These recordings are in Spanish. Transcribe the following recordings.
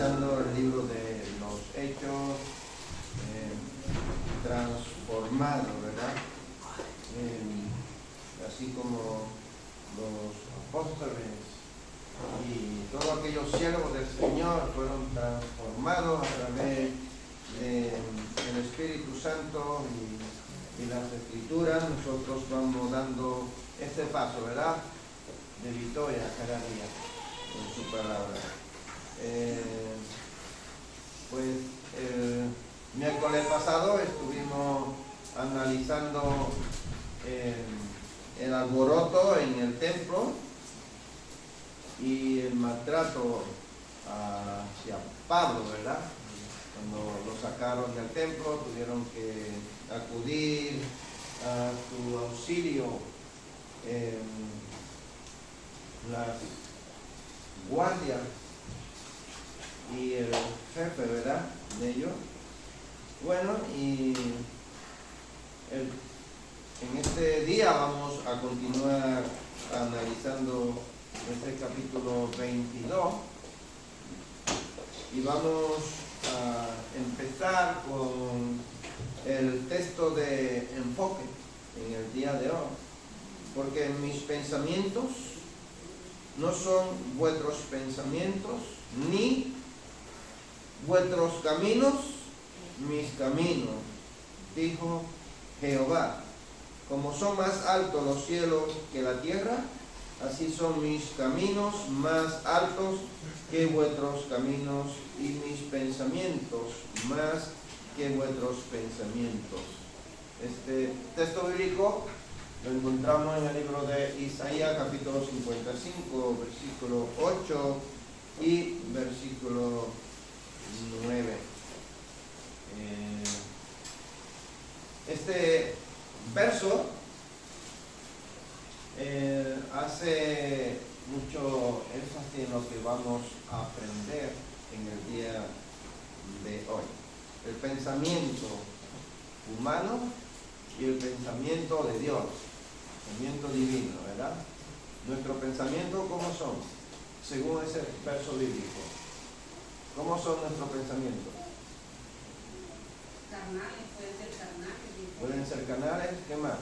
analizando el libro de los Hechos, transformado, ¿verdad? Así como los apóstoles y todos aquellos siervos del Señor fueron transformados a través del Espíritu Santo y las Escrituras. Nosotros vamos dando este paso, ¿verdad?, de victoria cada día en su palabra. Pues el miércoles pasado estuvimos analizando el alboroto en el templo y el maltrato hacia Pablo, ¿verdad? Cuando lo sacaron del templo, tuvieron que acudir a su auxilio las guardias y el jefe, ¿verdad?, de ellos. Bueno, y en este día vamos a continuar analizando este capítulo 22 y vamos a empezar con el texto de enfoque en el día de hoy, porque mis pensamientos no son vuestros pensamientos, ni vuestros caminos mis caminos, dijo Jehová. Como son más altos los cielos que la tierra, así son mis caminos más altos que vuestros caminos, y mis pensamientos más que vuestros pensamientos. Este texto bíblico lo encontramos en el libro de Isaías, capítulo 55, versículo 8 y versículo 9. Este verso hace mucho énfasis en lo que vamos a aprender en el día de hoy. El pensamiento humano y el pensamiento de Dios, pensamiento divino, ¿verdad? Nuestro pensamiento, ¿cómo son? Según ese verso bíblico, ¿cómo son nuestros pensamientos? Carnales, pueden ser carnales. Pueden ser carnales, ¿qué más?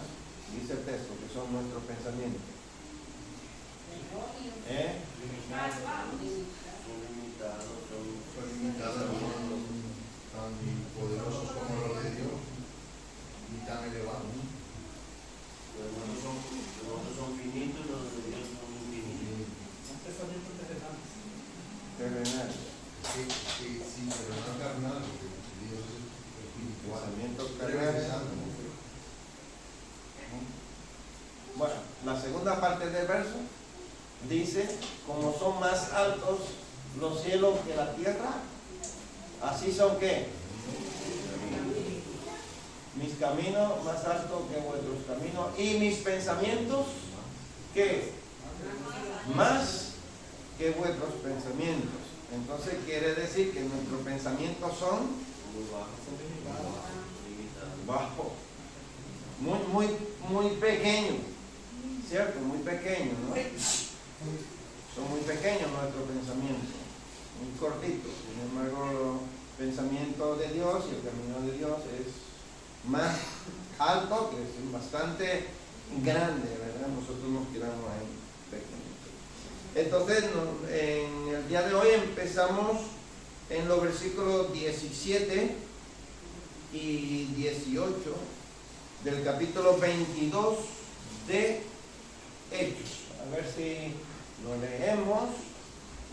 Dice el texto, que son nuestros pensamientos. Son limitados, tan poderosos como los de Dios y tan elevados. Los nuestros son finitos, los de Dios son infinitos. Pensamientos terrenales. Terrenales. Sí, pero no carnal, porque Dios es espiritual. Pensamientos carnales. Bueno, la segunda parte del verso dice: como son más altos los cielos que la tierra, así son ¿qué? Mis caminos más altos que vuestros caminos, y mis pensamientos ¿qué? Más que vuestros pensamientos. Entonces quiere decir que nuestros pensamientos son bajos, muy pequeños, ¿cierto? Muy pequeños, ¿no? Son muy pequeños nuestros pensamientos, muy cortitos. Sin embargo, el pensamiento de Dios y el camino de Dios es más alto, que es bastante grande, ¿verdad? Nosotros nos quedamos ahí pequeños. Entonces, en el día de hoy empezamos en los versículos 17 y 18 del capítulo 22 de Hechos. A ver si lo leemos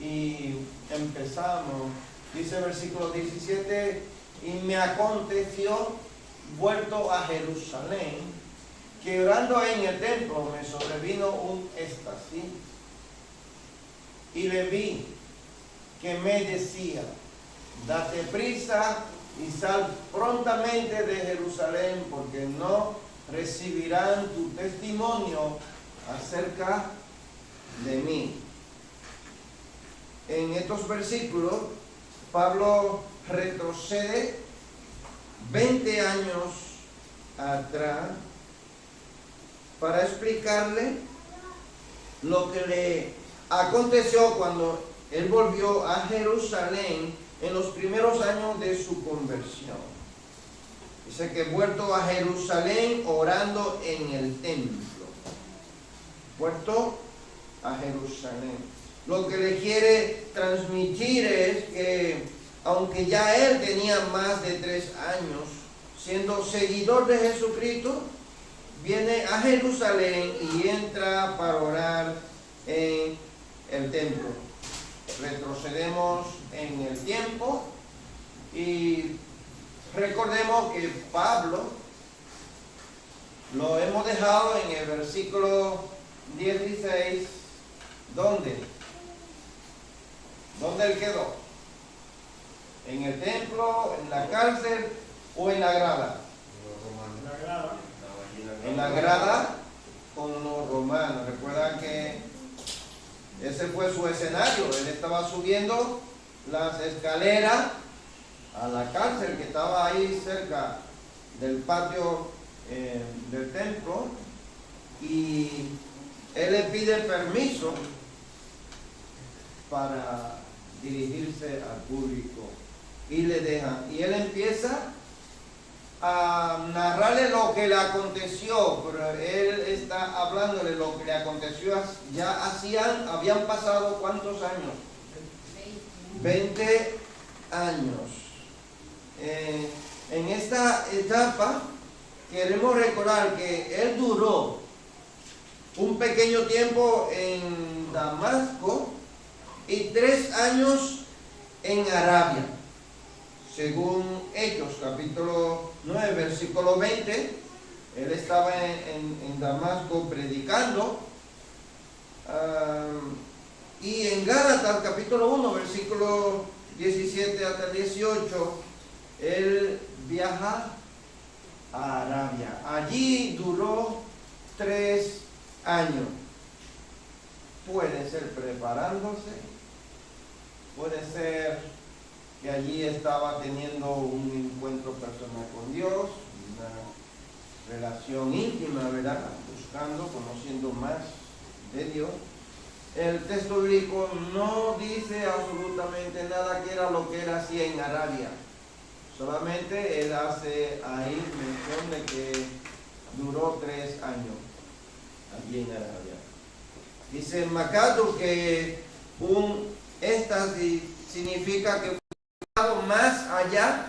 y empezamos. Dice el versículo 17: y me aconteció, vuelto a Jerusalén, que orando en el templo me sobrevino un éxtasis, y le vi que me decía: date prisa y sal prontamente de Jerusalén, porque no recibirán tu testimonio acerca de mí. En estos versículos, Pablo retrocede 20 años atrás para explicarle lo que le aconteció cuando él volvió a Jerusalén en los primeros años de su conversión. Dice que vuelto a Jerusalén orando en el templo. Vuelto a Jerusalén. Lo que le quiere transmitir es que aunque ya él tenía más de 3 años siendo seguidor de Jesucristo, viene a Jerusalén y entra para orar en el templo. Retrocedemos en el tiempo y recordemos que Pablo lo hemos dejado en el versículo 16. ¿Dónde? ¿Dónde él quedó? ¿En el templo, en la cárcel o en la grada? En la grada con los romanos. Recuerdan que ese fue su escenario. Él estaba subiendo las escaleras a la cárcel que estaba ahí cerca del patio del templo, y él le pide permiso para dirigirse al público y le deja, y él empieza a narrarle lo que le aconteció, pero él está hablándole lo que le aconteció. Ya habían pasado ¿cuántos años? 20 años. En esta etapa queremos recordar que él duró un pequeño tiempo en Damasco y 3 años en Arabia. Según Hechos, capítulo 9, versículo 20, él estaba en Damasco predicando. Y en Gálatas, capítulo 1, versículo 17 hasta 18, él viaja a Arabia. Allí duró 3 años. Puede ser preparándose, puede ser que allí estaba teniendo un encuentro personal con Dios, una relación íntima, ¿verdad? Buscando, conociendo más de Dios. El texto bíblico no dice absolutamente nada que era lo que él hacía en Arabia. Solamente él hace ahí mención de que duró 3 años allí en Arabia. Dice MacArthur que un éxtasis significa que más allá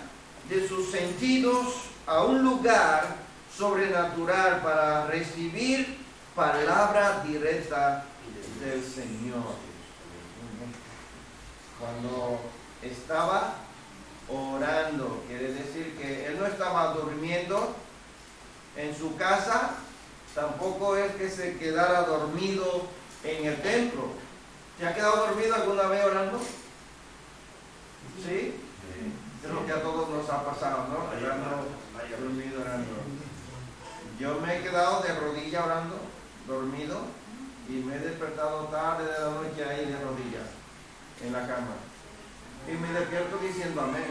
de sus sentidos a un lugar sobrenatural para recibir palabra directa del Señor. Cuando estaba orando, quiere decir que él no estaba durmiendo en su casa, tampoco es que se quedara dormido en el templo. ¿Se ha quedado dormido alguna vez orando? ¿Sí? Creo que a todos nos ha pasado, ¿no? Dormido orando. Yo me he quedado de rodillas orando, dormido, y me he despertado tarde de la noche ahí de rodillas, en la cama. Y me despierto diciendo amén.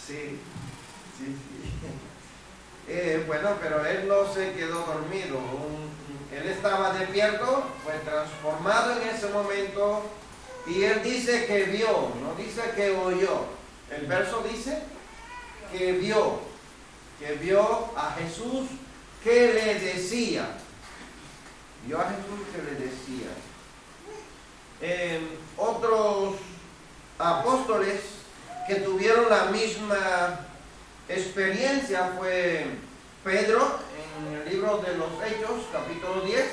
Sí. Bueno, pero él no se quedó dormido. Él estaba despierto, fue transformado en ese momento, y él dice que vio, no dice que oyó. El verso dice que vio a Jesús que le decía. Vio a Jesús que le decía. Otros apóstoles que tuvieron la misma experiencia fue Pedro, en el libro de los Hechos, capítulo 10.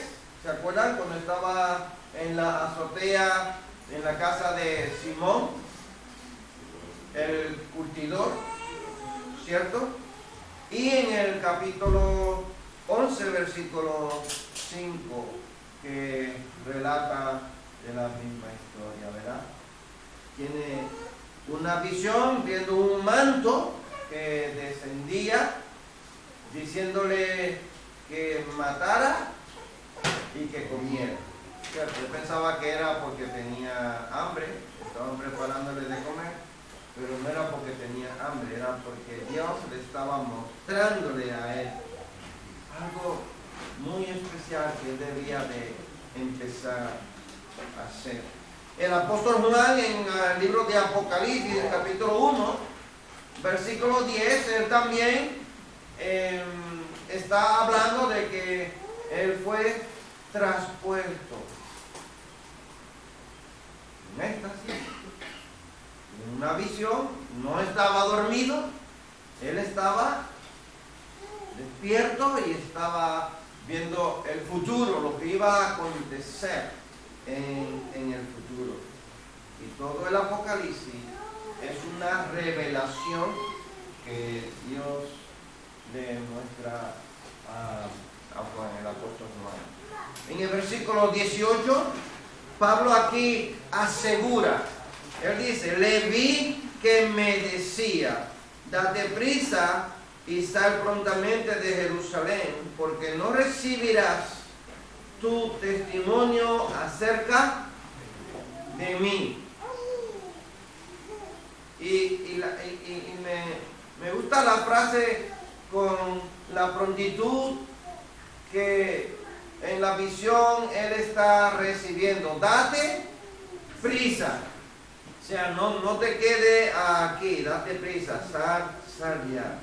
¿Se acuerdan? Cuando estaba en la azotea, en la casa de Simón, el curtidor, ¿cierto? Y en el capítulo 11, versículo 5, que relata de la misma historia, ¿verdad? Tiene una visión, viendo un manto que descendía, diciéndole que matara y que comiera. ¿Cierto? Yo pensaba que era porque tenía hambre, estaban preparándole de comer, pero no era porque tenía hambre, era porque Dios le estaba mostrándole a él algo muy especial que él debía de empezar a hacer. El apóstol Juan en el libro de Apocalipsis, el capítulo 1, versículo 10, él también está hablando de que él fue traspuesto en éxtasis, en una visión, no estaba dormido, él estaba despierto y estaba viendo el futuro, lo que iba a acontecer en el futuro. Y todo el Apocalipsis es una revelación que Dios le muestra a Juan, el apóstol Juan. En el versículo 18, Pablo aquí asegura, él dice, le vi que me decía, date prisa y sal prontamente de Jerusalén, porque no recibirás tu testimonio acerca de mí. Y me gusta la frase con la prontitud que en la visión él está recibiendo. Date prisa. O sea, no te quede aquí, date prisa, sal ya.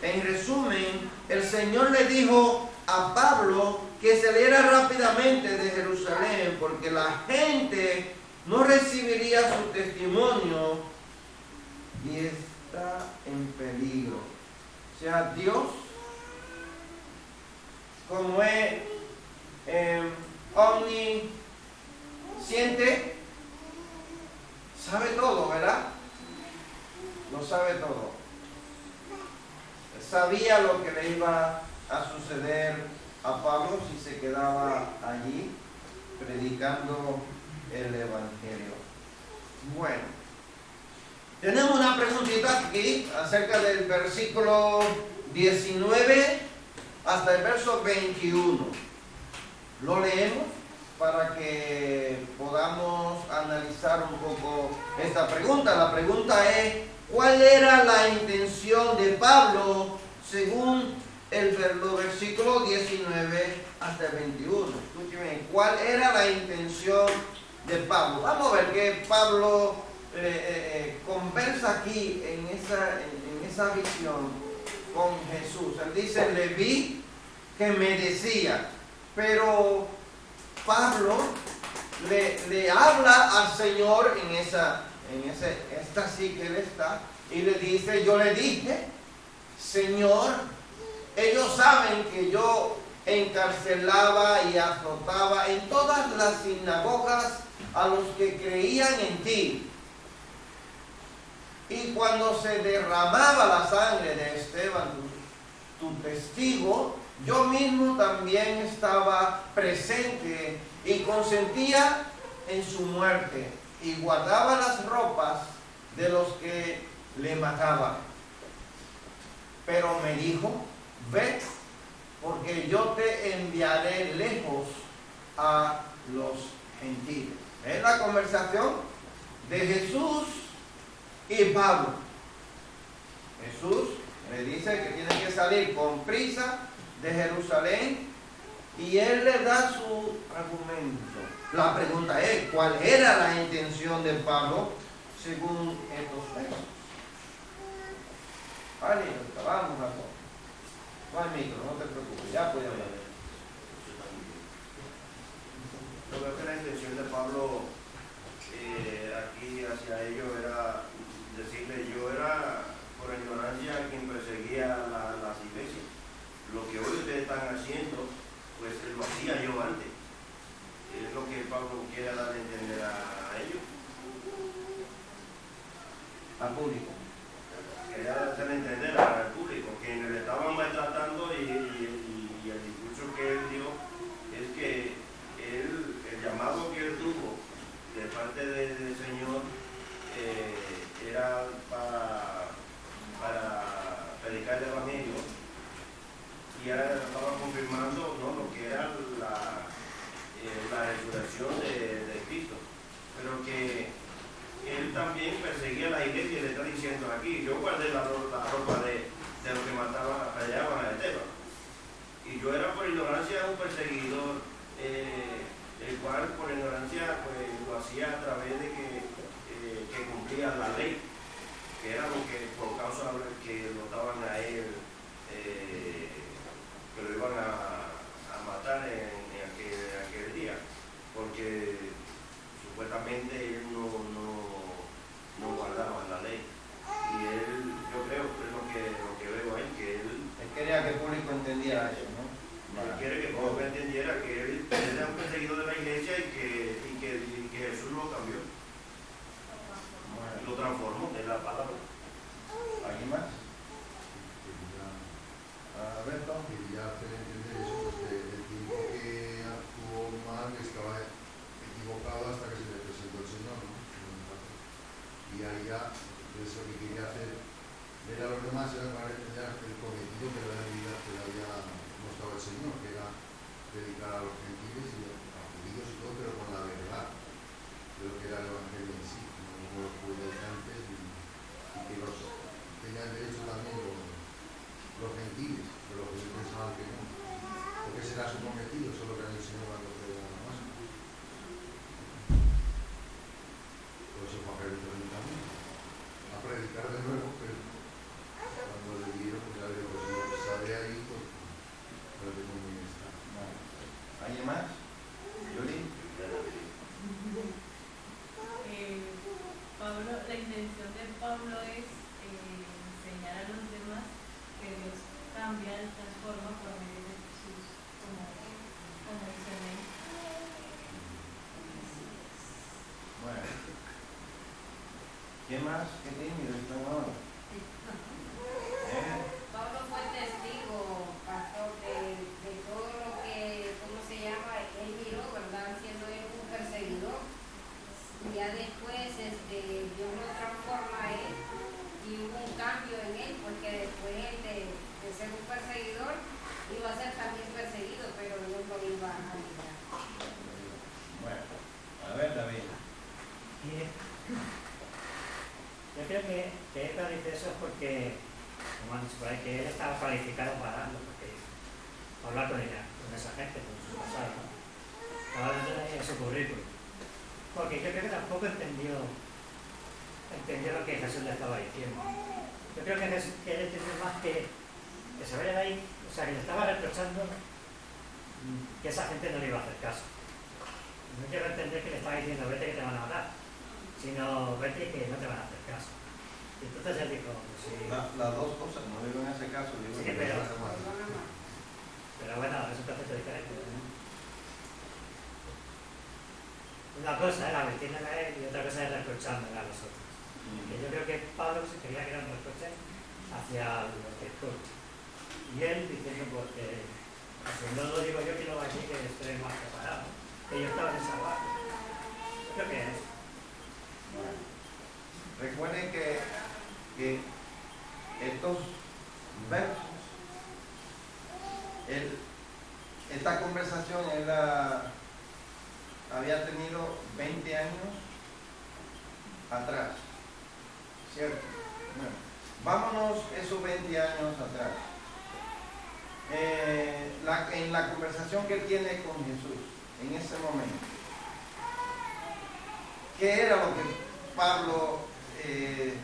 En resumen, el Señor le dijo a Pablo que saliera rápidamente de Jerusalén porque la gente no recibiría su testimonio y está en peligro. O sea, Dios, como es omnisciente, sabe todo, ¿verdad? Lo sabe todo. Sabía lo que le iba a suceder a Pablo si se quedaba allí predicando el Evangelio. Bueno, tenemos una preguntita aquí acerca del versículo 19 hasta el verso 21. Lo leemos para que podamos analizar un poco esta pregunta. La pregunta es, ¿cuál era la intención de Pablo según los versículos 19 hasta el 21? Escúcheme, ¿cuál era la intención de Pablo? Vamos a ver que Pablo conversa aquí en esa visión con Jesús. Él dice, le vi que me decía, pero Pablo le habla al Señor en ese éxtasis que él está y le dice, yo le dije, Señor, ellos saben que yo encarcelaba y azotaba en todas las sinagogas a los que creían en ti. Y cuando se derramaba la sangre de Esteban, tu testigo, yo mismo también estaba presente y consentía en su muerte y guardaba las ropas de los que le mataban. Pero me dijo, ve, porque yo te enviaré lejos a los gentiles. Es la conversación de Jesús y Pablo. Jesús le dice que tiene que salir con prisa de Jerusalén y él le da su argumento. La pregunta es, ¿cuál era la intención de Pablo según estos textos? Vale, vamos a ver. No hay micro, no te preocupes, ya puedes hablar. Yo creo que la intención de Pablo aquí hacia ellos era decirle, yo era por ignorancia quien perseguía las iglesias. Lo que hoy ustedes están haciendo, pues lo hacía yo antes. Es lo que Pablo quiere dar a entender a ellos. Al público. Quería hacer entender al público que le estaban maltratando y el discurso que él dio es que el llamado que él tuvo de parte del Señor era para predicar el Evangelio y ahora estaba confirmando, ¿no?, lo que era la resurrección de Cristo, pero que él también perseguía a la iglesia y le está diciendo aquí, yo guardé la ropa de los que mataban, apedreaban a Esteban, y yo era por ignorancia quería que el público entendiera eso, ¿no? Él quiere que el pueblo entendiera que él era un perseguidor de la iglesia y que Jesús lo cambió, lo transformó en la palabra. ¿Alguien más? Alberto. Quería hacer entender eso, pues que el tiempo que actuó mal estaba equivocado hasta que se le presentó el Señor, ¿no? Y ahí ya, eso que quería hacer, ver a los demás era para entender el cometido que le había mostrado el Señor, que era predicar a los gentiles y a judíos y todo, pero con la verdad de lo que era el Evangelio en sí, no como los judaizantes y que los tenían derecho también los gentiles, pero los que pensaban que no, porque ese era su cometido, solo que el Señor cuando fue a Damasco. Por eso fue a Jerusalén también, a predicar de nuevo, pero cuando le dieron, pues ya le digo, pues si sale ahí, pues no tengo muy bien estar. ¿Alguien más? ¿Yuri? Pablo, la intención de Pablo es enseñar a los demás que Dios cambia y transforma por medio de Jesús, como dice en él. Bueno. ¿Qué más? ¿Qué tímido están ahora? Pablo fue testigo, pastor, de todo lo que, ¿cómo se llama? Él miró, ¿verdad? Siendo él un perseguidor. Y ya después Dios lo transforma a él y hubo un cambio en él, porque después de ser un perseguidor, iba a ser también perseguido, pero Dios lo iba a librar. Bueno, a ver, David. Yo creo que Pedro dice eso es porque, como han dicho por ahí, que él estaba cualificado para hablar con ella, con esa gente, con sus pasados, ¿no? Estaba dando en su currículum. Porque yo creo que tampoco entendió lo que Jesús le estaba diciendo. Yo creo que él entendió más que se vaya de ahí, o sea, que le estaba reprochando que esa gente no le iba a hacer caso. No quiero entender que le estaba diciendo, vete que te van a matar, sino vete que no te van a hacer caso. Y entonces él dijo, pues sí. Las dos cosas, no digo en ese caso, digo Sí, que pero no. bueno, es un concepto diferente. Una cosa era vestirle a él y otra cosa era reprochándole a los otros. Que yo creo que Pablo se quería que era un reproche hacia los que escuchan. Y él diciendo, porque no lo digo yo, que lo va a decir que estoy más preparado. Que yo estaba en esa base. Yo creo que es. Bueno. Recuerden que estos versos, esta conversación él había tenido 20 años atrás, ¿cierto? Bueno, vámonos esos 20 años atrás. En la conversación que él tiene con Jesús, en ese momento, ¿qué era lo que Pablo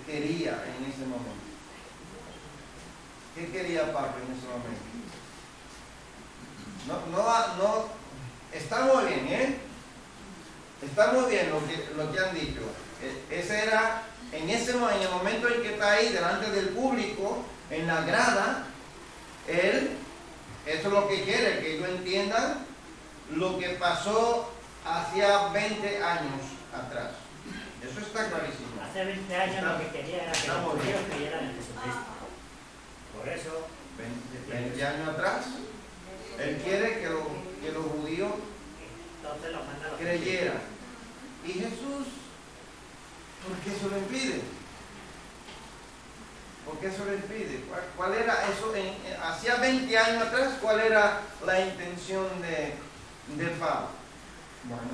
quería en ese momento? ¿Qué quería Pablo en ese momento? No, está muy bien, ¿eh? Está muy bien lo que han dicho. Ese era, en el momento en que está ahí delante del público, en la grada, él, eso es lo que quiere, que ellos entiendan lo que pasó hacía 20 años atrás. Eso está clarísimo. Hace 20 años lo que quería era que los judíos creyeran en Jesucristo. Por eso, 20 años atrás, él quiere que los judíos entonces los manda a los creyeran. Y Jesús, ¿por qué se lo impide? ¿Por qué se lo impide? ¿Cuál era eso? Hacía 20 años atrás, ¿cuál era la intención de Pablo? Bueno,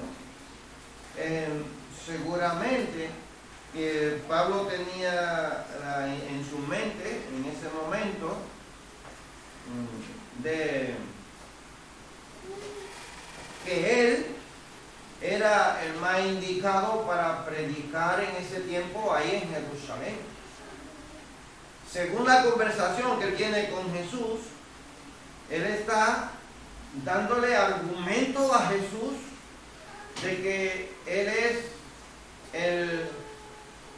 seguramente Pablo tenía en su mente, en ese momento, de que él era el más indicado para predicar en ese tiempo ahí en Jerusalén. Según la conversación que él tiene con Jesús, él está dándole argumento a Jesús de que él es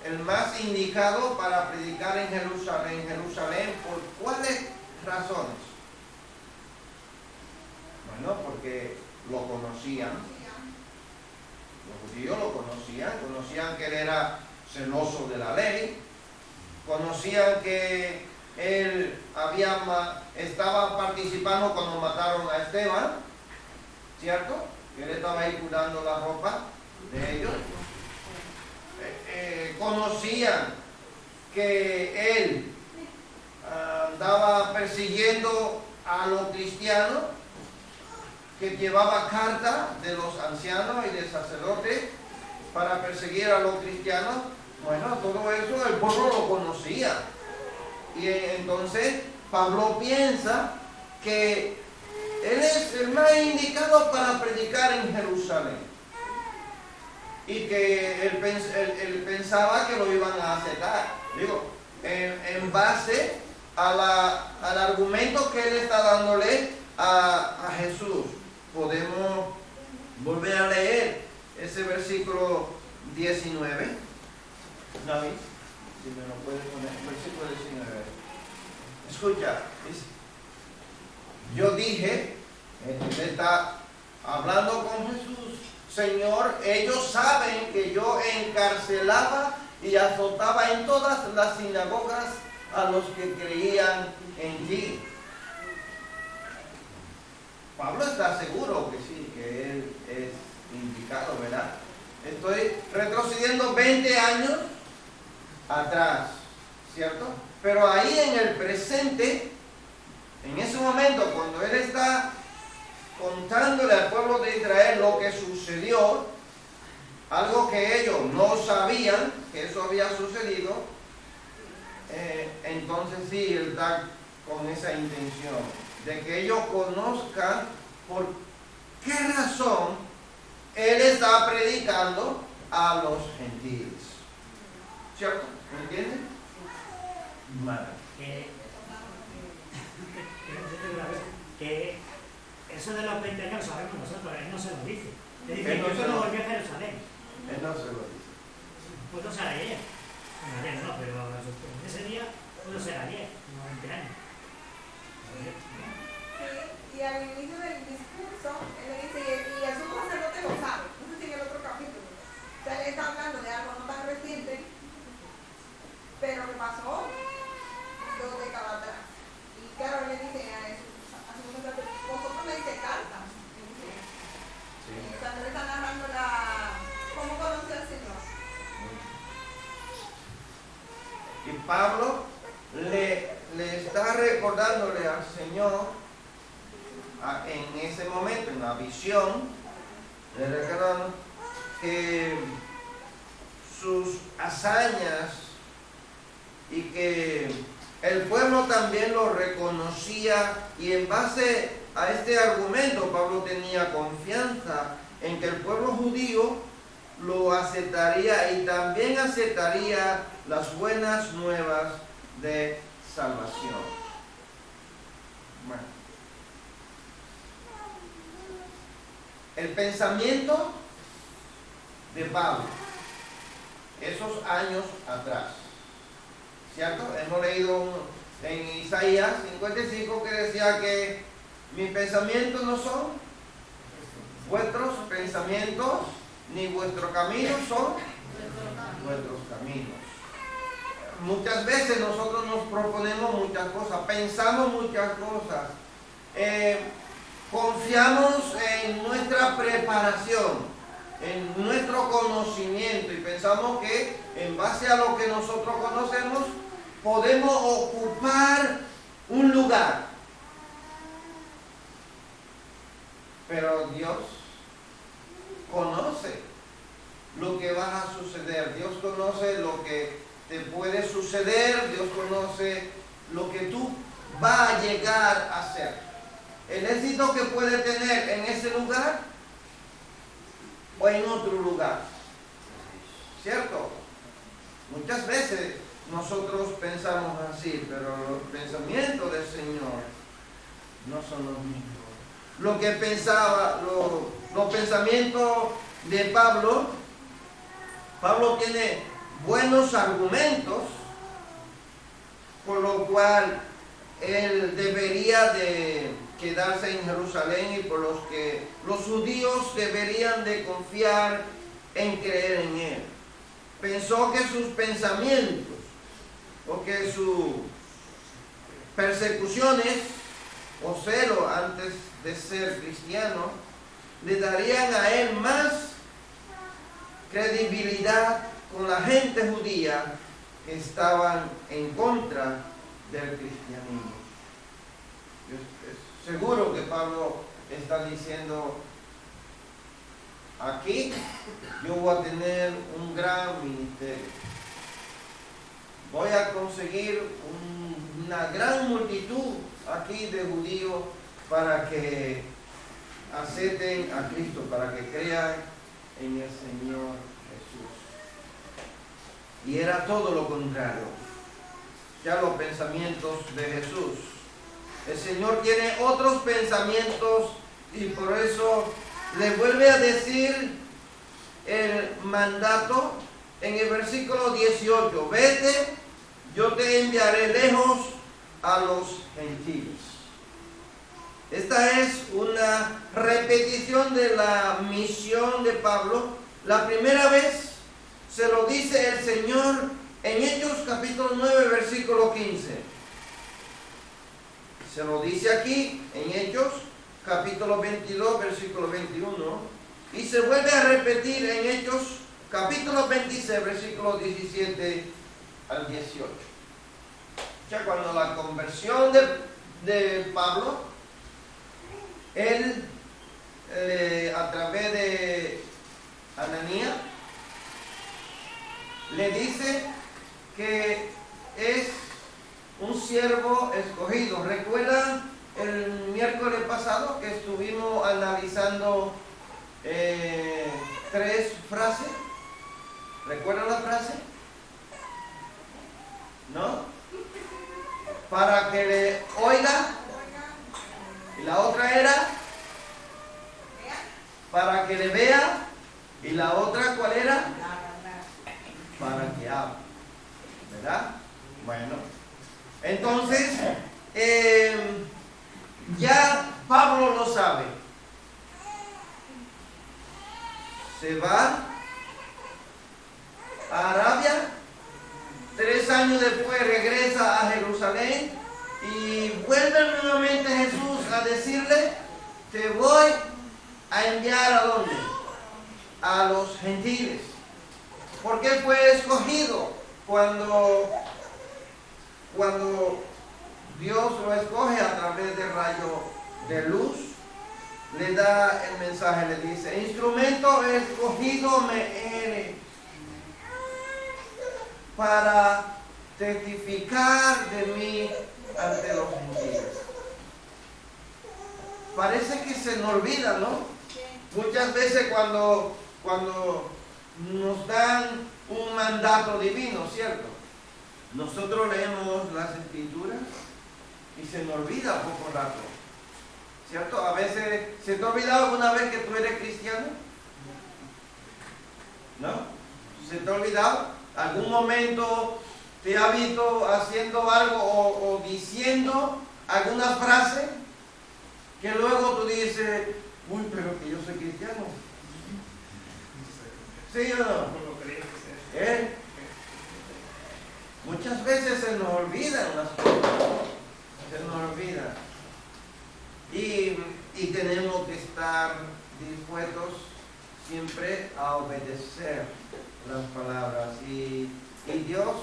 el más indicado para predicar en Jerusalén. ¿Por cuáles razones? Bueno, porque lo conocían. Los judíos lo conocían que él era celoso de la ley, conocían que él estaba participando cuando mataron a Esteban, ¿cierto? Que él estaba ahí cuidando la ropa de ellos. Conocían que él andaba persiguiendo a los cristianos, que llevaba carta de los ancianos y de sacerdotes para perseguir a los cristianos. Bueno, todo eso el pueblo lo conocía. Y entonces Pablo piensa que él es el más indicado para predicar en Jerusalén. Y que él pensaba que lo iban a aceptar. Digo, en base al argumento que él está dándole a Jesús. Podemos volver a leer ese versículo 19. David, si me lo puedes poner, versículo 19. Escucha, dice, yo dije, él está hablando con Jesús, Señor, ellos saben que yo encarcelaba y azotaba en todas las sinagogas a los que creían en ti. Pablo está seguro que sí, que él es indicado, ¿verdad? Estoy retrocediendo 20 años atrás, ¿cierto? Pero ahí en el presente, en ese momento, cuando él está contándole al pueblo de Israel lo que sucedió, algo que ellos no sabían que eso había sucedido, entonces sí, él está con esa intención de que ellos conozcan por qué razón él está predicando a los gentiles. ¿Cierto? ¿Me entienden? Vale. Que eso de los 20 años lo sabemos nosotros, él no se lo dice. Él dice, Él no yo se solo lo- volví a Jerusalén. Él no se lo dice. Puedo ser ayer. Bueno, ayer no, pero en ese día puedo ser ayer, no 20 años. Sí, y al inicio del discurso, él le dice, y el sumo sacerdote lo sabe, no sé si en el otro capítulo. O sea, él está hablando de algo no tan reciente, pero que pasó 2 décadas atrás. Y claro, él le dice a su sumo sacerdote, vosotros le dice cartas. Sí. O sea, él está narrando cómo conoció al Señor. Y Pablo le está recordándole al Señor en ese momento, en la visión, le recordaron que sus hazañas y que el pueblo también lo reconocía, y en base a este argumento Pablo tenía confianza en que el pueblo judío lo aceptaría y también aceptaría las buenas nuevas de salvación. Bueno. El pensamiento de Pablo, esos años atrás, ¿cierto? Hemos leído en Isaías 55 que decía que mis pensamientos no son vuestros pensamientos, ni vuestros caminos son vuestros caminos. Muchas veces nosotros nos proponemos muchas cosas, pensamos muchas cosas, confiamos en nuestra preparación, en nuestro conocimiento, y pensamos que en base a lo que nosotros conocemos podemos ocupar un lugar. Pero Dios conoce lo que va a suceder, Dios conoce lo que te puede suceder, Dios conoce lo que tú vas a llegar a ser. El éxito que puede tener en ese lugar o en otro lugar, ¿cierto? Muchas veces nosotros pensamos así, pero los pensamientos del Señor no son los mismos. Lo que pensaba, los pensamientos de Pablo tiene buenos argumentos, por lo cual él debería de quedarse en Jerusalén y por los que los judíos deberían de confiar en creer en él. Pensó que sus pensamientos o que sus persecuciones o celo antes de ser cristiano le darían a él más credibilidad con la gente judía que estaban en contra del cristianismo. Seguro que Pablo está diciendo, aquí yo voy a tener un gran ministerio. Voy a conseguir una gran multitud aquí de judíos para que acepten a Cristo, para que crean en el Señor Jesús. Y era todo lo contrario. Ya los pensamientos de Jesús. El Señor tiene otros pensamientos y por eso le vuelve a decir el mandato en el versículo 18. Vete, yo te enviaré lejos a los gentiles. Esta es una repetición de la misión de Pablo. La primera vez se lo dice el Señor en Hechos capítulo 9, versículo 15. Se lo dice aquí en Hechos capítulo 22, versículo 21. Y se vuelve a repetir en Hechos capítulo 26, versículo 17 al 18. Ya cuando la conversión de Pablo, él a través de Ananías le dice que es un siervo escogido. ¿Recuerdan el miércoles pasado que estuvimos analizando 3 frases? ¿Recuerdan la frase? ¿No? Para que le oiga. Y la otra era para que le vea. Y la otra, ¿cuál era? Para que hable. ¿Verdad? Bueno. Entonces, ya Pablo lo sabe. Se va a Arabia. 3 años después regresa a Jerusalén y vuelve nuevamente Jesús a decirle, te voy a enviar ¿a dónde? A los gentiles. Porque él fue escogido cuando Dios lo escoge a través del rayo de luz, le da el mensaje, le dice, instrumento escogido me eres para testificar de mí ante los gentiles. Parece que se nos olvida, ¿no? Muchas veces cuando nos dan un mandato divino, ¿cierto? Nosotros leemos las escrituras y se nos olvida poco rato, ¿cierto? A veces, ¿se te ha olvidado alguna vez que tú eres cristiano? ¿No? ¿Se te ha olvidado? ¿Algún momento te ha visto haciendo algo o diciendo alguna frase que luego tú dices, uy, pero que yo soy cristiano? ¿Sí o no? Muchas veces se nos olvidan las cosas, se nos olvida. Y tenemos que estar dispuestos siempre a obedecer las palabras. Y Dios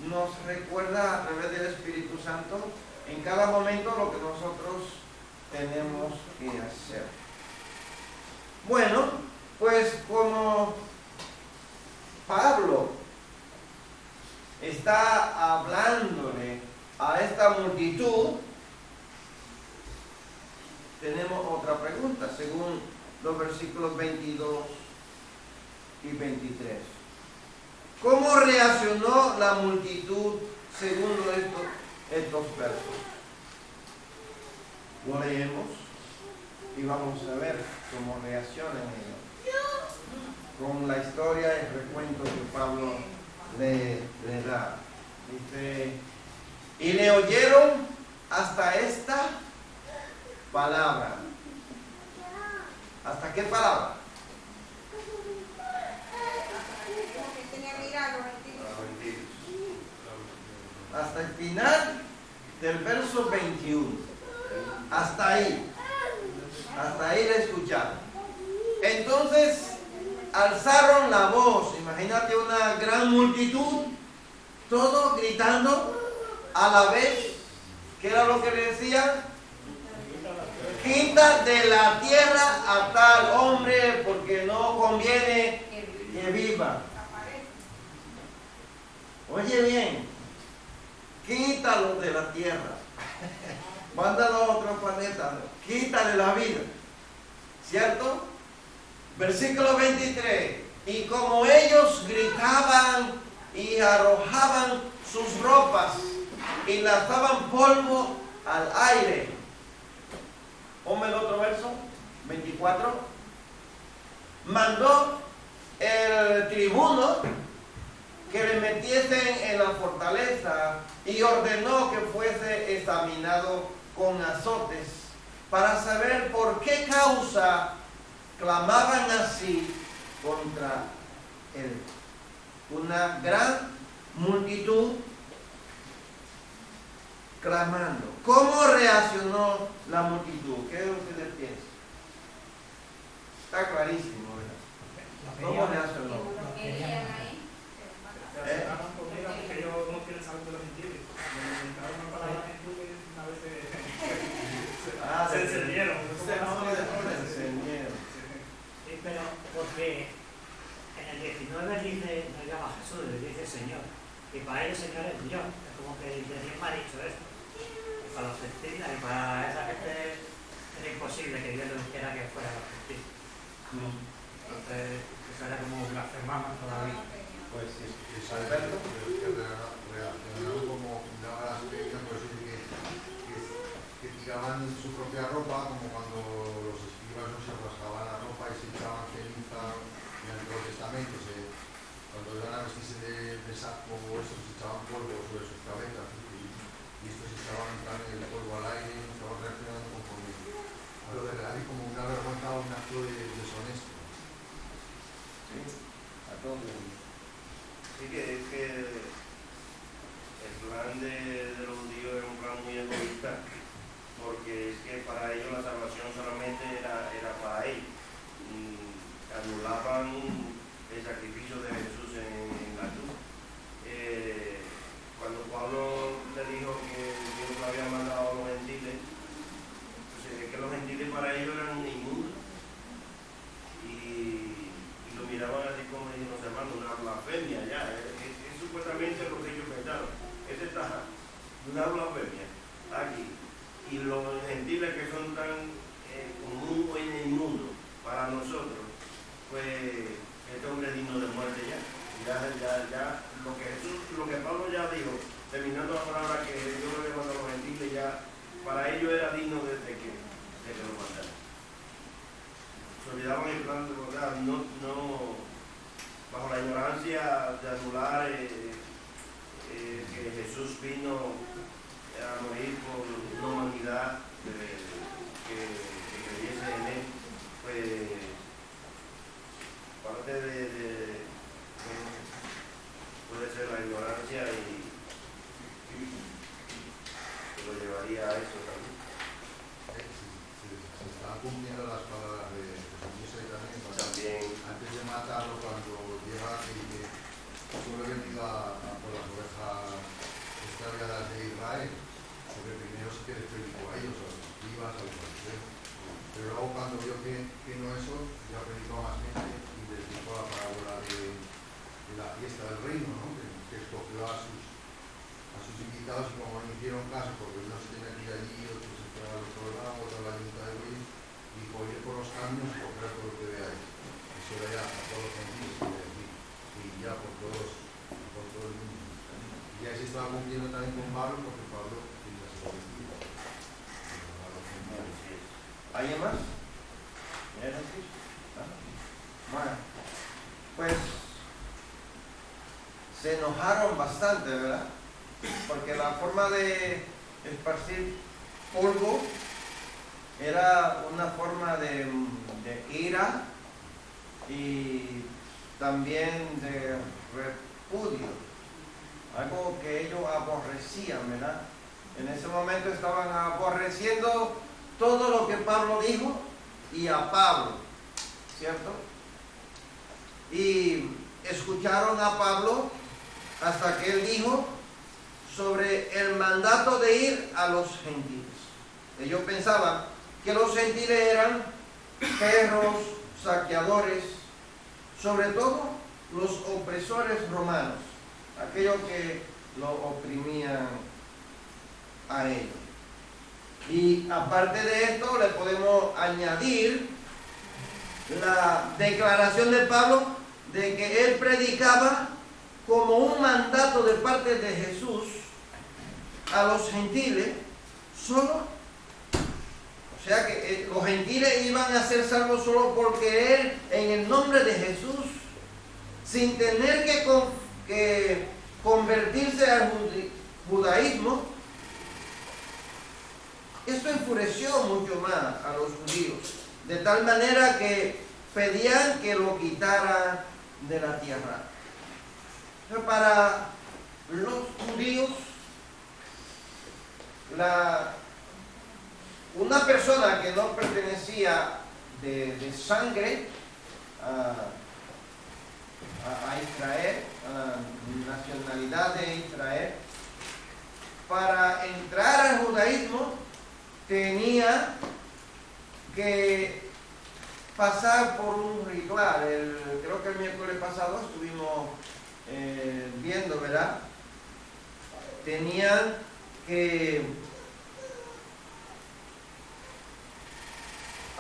nos recuerda a través del Espíritu Santo en cada momento lo que nosotros tenemos que hacer. Bueno, pues como Pablo está hablándole a esta multitud, tenemos otra pregunta, según los versículos 22 y 23. ¿Cómo reaccionó la multitud según estos versos? Lo leemos y vamos a ver cómo reaccionan ellos con la historia y el recuento que Pablo le da. Dice, y le oyeron hasta esta palabra. ¿Hasta qué palabra? Hasta el final del verso 21. Hasta ahí. Hasta ahí le escucharon. Entonces alzaron la voz. Imagínate una gran multitud, todos gritando a la vez. ¿Qué era lo que le decían? Quita de la tierra a tal hombre, porque no conviene que viva. Oye bien, quítalo de la tierra. Mándalo a otro planeta. Quítale la vida. ¿Cierto? Versículo 23. Y como ellos gritaban y arrojaban sus ropas y lanzaban polvo al aire. Ponme el otro verso, 24. Mandó el tribuno que le metiesen en la fortaleza y ordenó que fuese examinado con azotes para saber por qué causa clamaban así contra él. Una gran multitud clamando. ¿Cómo reaccionó la multitud? ¿Qué ustedes piensan? Está clarísimo, ¿verdad? ¿Cómo reaccionó? Porque ellos no quieren saber de los gentiles. Una palabra a veces se encendieron. Se encendieron. Sí, pero porque en el 19 dice, no llama Jesús, le dice Señor. Y para ellos Señor es Dios. Es como que Dios me ha dicho esto. Y para los gentiles y para esa gente era imposible que Dios les dijera que fuera los gentiles. Entonces, eso era como blasfemar todavía. Pues sí. Alberto, reaccionaron como daba la experiencia, por eso dice que tiraban su propia ropa, como cuando los escribas no se rasgaban la ropa y se echaban ceniza en el Antiguo Testamento, cuando iban a vestirse de saco o eso, se echaban polvo sobre sus cabezas y estos echaban también el polvo al aire y estaban reaccionando conforme a lo de real y como una vergüenza o un acto de deshonesto. Sí, a todos. Sí, que es que el plan de los judíos era un plan muy egoísta, porque es que para ellos la salvación solamente era para ellos. Anulaban el sacrificio de Jesús en la cruz. Cuando Pablo le dijo que Dios lo había mandado a los gentiles, pues es que los gentiles para ellos eran inmundos. Y lo miraban así como dicen los hermanos, una blasfemia ya. Es supuestamente lo que ellos pensaron. Ese está una blasfemia aquí. Y los gentiles que son tan común o inmundo para nosotros, pues este hombre es digno de muerte ya. Ya lo que Pablo ya dijo, terminando la palabra que Dios le mandó a los gentiles, ya para ellos era digno de que lo mandaran. Se olvidaban el plan de verdad, no bajo la ignorancia de anular que Jesús vino a morir por una humanidad que creyese en él, pues parte puede ser la ignorancia y lo llevaría a eso también. Se estaban cumpliendo las palabras de Jesús También. antes de matarlo, cuando llega y dice, solo he venido a por las ovejas extraviadas de Israel, porque primero sí que les predicó a ellos, a los escribas, a los fariseos, pero luego cuando vio que no eso, ya predicó a más gente y les dijo la parábola de la fiesta del reino, ¿no? que escogió a sus invitados y como no hicieron caso porque uno se tenía que ir allí, otros se fueron al otro lado, otro a la yunta de Luis, dijo ir por los caminos y coger todo lo que veáis. Eso era ya a todos los gentiles, y ya por todo el mundo. Y ahí se estaba cumpliendo también con Pablo, porque Pablo quería ser vestido. ¿Alguien más? Bueno, pues se enojaron bastante, ¿verdad? Porque la forma de esparcir polvo era una forma de ira y también de repudio, algo que ellos aborrecían, ¿verdad? En ese momento estaban aborreciendo todo lo que Pablo dijo y a Pablo, ¿cierto? Y escucharon a Pablo hasta que él dijo sobre el mandato de ir a los gentiles. Ellos pensaban que los gentiles eran perros, saqueadores, sobre todo los opresores romanos, aquellos que lo oprimían a ellos. Y aparte de esto le podemos añadir la declaración de Pablo de que él predicaba como un mandato de parte de Jesús a los gentiles solo. O sea que los gentiles iban a ser salvos solo porque él, en el nombre de Jesús, sin tener que convertirse al judaísmo, esto enfureció mucho más a los judíos, de tal manera que pedían que lo quitara de la tierra. Pero para los judíos, una persona que no pertenecía de sangre a Israel, a la nacionalidad de Israel, para entrar al judaísmo tenía que pasar por un ritual. Creo que el miércoles pasado estuvimos viendo, ¿verdad? Tenían que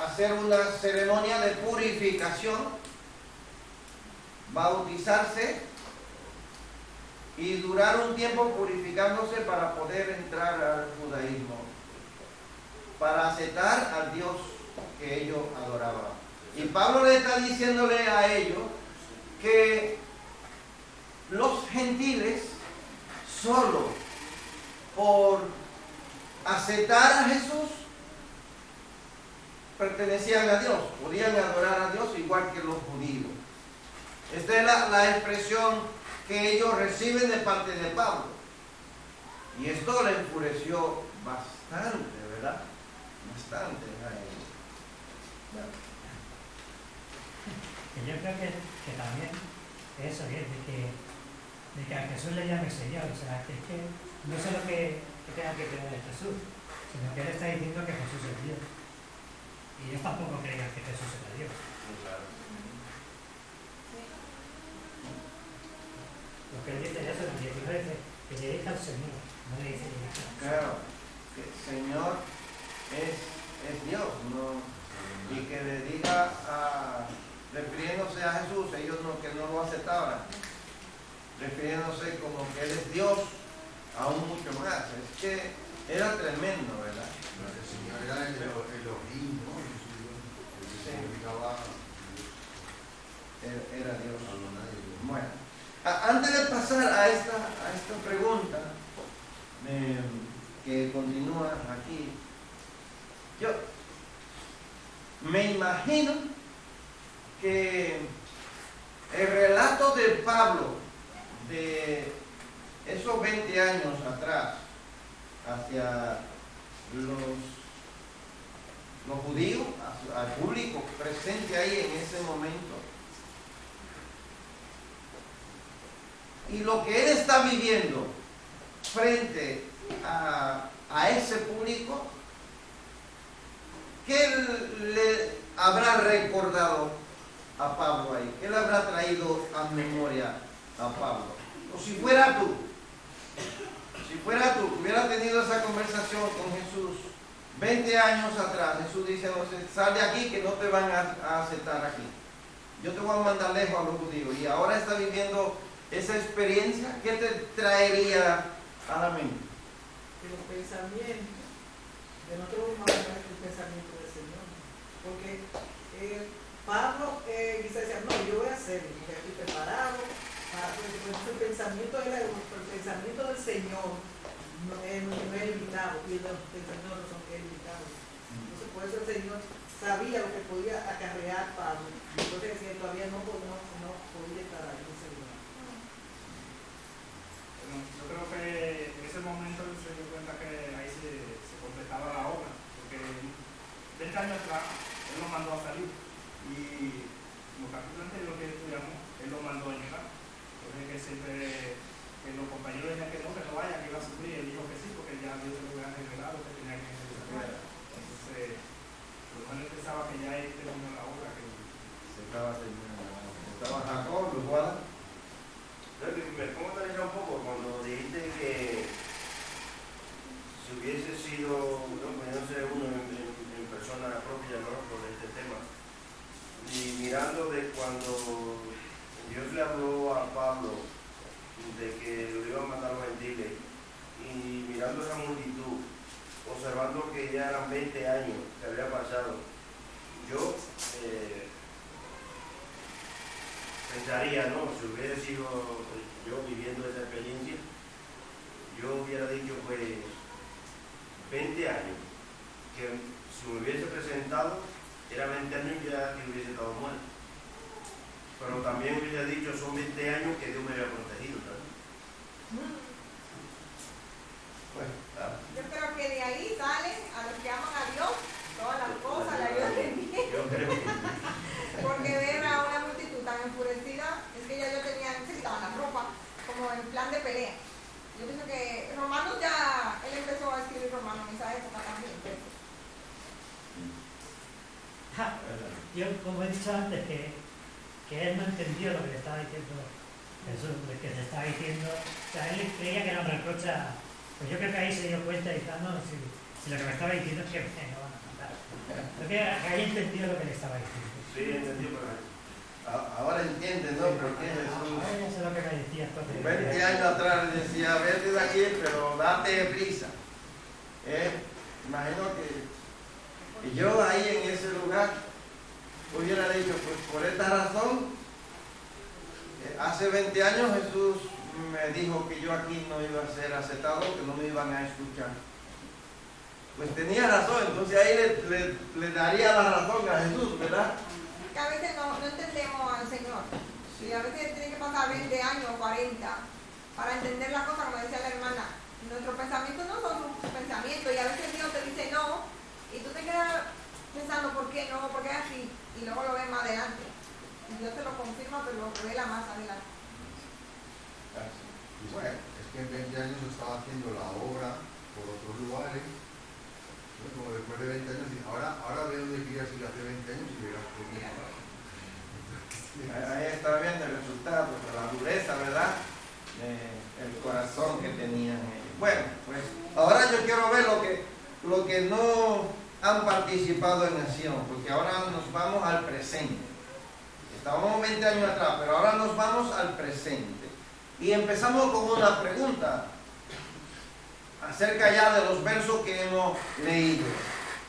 hacer una ceremonia de purificación, bautizarse y durar un tiempo purificándose para poder entrar al judaísmo, para aceptar al Dios que ellos adoraban. Y Pablo le está diciéndole a ellos que los gentiles solo por aceptar a Jesús pertenecían a Dios, podían adorar a Dios igual que los judíos. Esta es la expresión que ellos reciben de parte de Pablo. Y esto le enfureció bastante, ¿verdad? Bastante a ellos. Yo creo que también eso es de que a Jesús le llame Señor, o sea, que no es lo que tengan que creer en Jesús, sino que él está diciendo que Jesús es Dios. Y ellos tampoco creían que Jesús era Dios. Lo que él dice es eso, el 19 dice que le dice al Señor, no le dice que le dice. Claro, que el Señor es Dios, ¿no? Y que le diga, refiriéndose a Jesús, ellos que no lo aceptaban, refiriéndose como que Él es Dios, aún mucho más. Es que era tremendo, ¿verdad? El Señor era el Elohim, ¿no? Significaba Era Dios. Adonai. Bueno, antes de pasar a esta pregunta que continúa aquí, yo me imagino que el relato de Pablo de esos 20 años atrás hacia los judíos, al público presente ahí en ese momento, y lo que él está viviendo frente a ese público, ¿qué le habrá recordado a Pablo ahí? ¿Qué le habrá traído a memoria a Pablo? O si fuera tú, hubiera tenido esa conversación con Jesús 20 años atrás, Jesús dice, sal de aquí que no te van a aceptar aquí. Yo te voy a mandar lejos a los judíos. Y ahora está viviendo esa experiencia, ¿qué te traería a la mente? Que los pensamientos de nosotros vamos a ver el pensamiento del Señor. Porque Pablo quizá decía, no, yo voy a hacerlo, porque estoy preparado. El pensamiento del Señor no es limitado, y los pensamientos no son limitados. Entonces, por eso sabía lo que podía acarrear Pablo. Y entonces decía, todavía no podía estar ahí en ese lugar. Bueno, yo creo que en ese momento se dio cuenta que ahí se completaba la obra, porque 20 años atrás él lo mandó a salir y los capítulos anteriores que estudiamos, él lo mandó a llegar. Entonces que siempre que los compañeros decían que no vaya, que iba a sufrir, él dijo que sí, porque ya Dios se lo había revelado que tenía que realizar. Entonces, por lo menos pensaba que ya él terminó la obra. Que Se estaba terminando. Estaba Jacob, los guardas. Me pongo a analizar un poco cuando dijiste que si hubiese sido, poniéndose uno en persona propia, ¿no?, por este tema, y mirando de cuando Dios le habló a Pablo de que lo iban a matar a los gentiles, y mirando esa multitud, observando que ya eran 20 años que había pasado, yo pensaría, ¿no?, si hubiera sido yo viviendo esa experiencia, yo hubiera dicho, pues, 20 años, que si me hubiese presentado, era 20 años ya que hubiese estado muerto. Pero también hubiese dicho, son 20 años que Dios me había protegido, ¿sabes? Pues, claro. Yo creo que de ahí salen a los que aman a Dios, todas las cosas, la ayuda de bien. Yo creo que Porque ver a una multitud tan enfurecida, es que ya yo tenía, necesitaba la ropa, como en plan de pelea. Yo pienso que Romanos ya, él empezó a escribir Romanos en esa época también. Yo, como he dicho antes, que él no entendió lo que le estaba diciendo Jesús, lo que le estaba diciendo, o sea, él creía que era un reproche, pues yo creo que ahí se dio cuenta y dijo, no, si lo que me estaba diciendo es que me van a matar. Creo que ahí entendió lo que le estaba diciendo. sí, entendí, pero Ahora entienden, ¿no? Por qué Jesús Ahora ya sé lo que me decía. 20 años atrás le decía, vete de aquí, pero date prisa. Imagino que yo ahí en ese lugar hubiera dicho, pues por esta razón, hace 20 años Jesús me dijo que yo aquí no iba a ser aceptado, que no me iban a escuchar. Pues tenía razón, entonces ahí le daría la razón a Jesús, ¿verdad? Que a veces no entendemos al Señor. Y a veces tiene que pasar 20 años o 40 para entender la cosa, como decía la hermana. Nuestros pensamientos no son sus pensamientos, y a veces Dios te dice no, y tú te quedas pensando por qué no, por qué así, y luego lo ves más adelante. Y Dios te lo confirma, te lo revela más adelante. Bueno, es que en 20 años estaba haciendo la obra por otros lugares, ¿no? Como después de 20 años, ahora veo donde quería ir hace 20 años y verás por qué. Ahí está viendo el resultado, la dureza, ¿verdad? El corazón que tenían ellos. Bueno, pues ahora yo quiero ver lo que no han participado en acción, porque ahora nos vamos al presente. Estábamos 20 años atrás, pero ahora nos vamos al presente. Y empezamos con una pregunta acerca ya de los versos que hemos leído.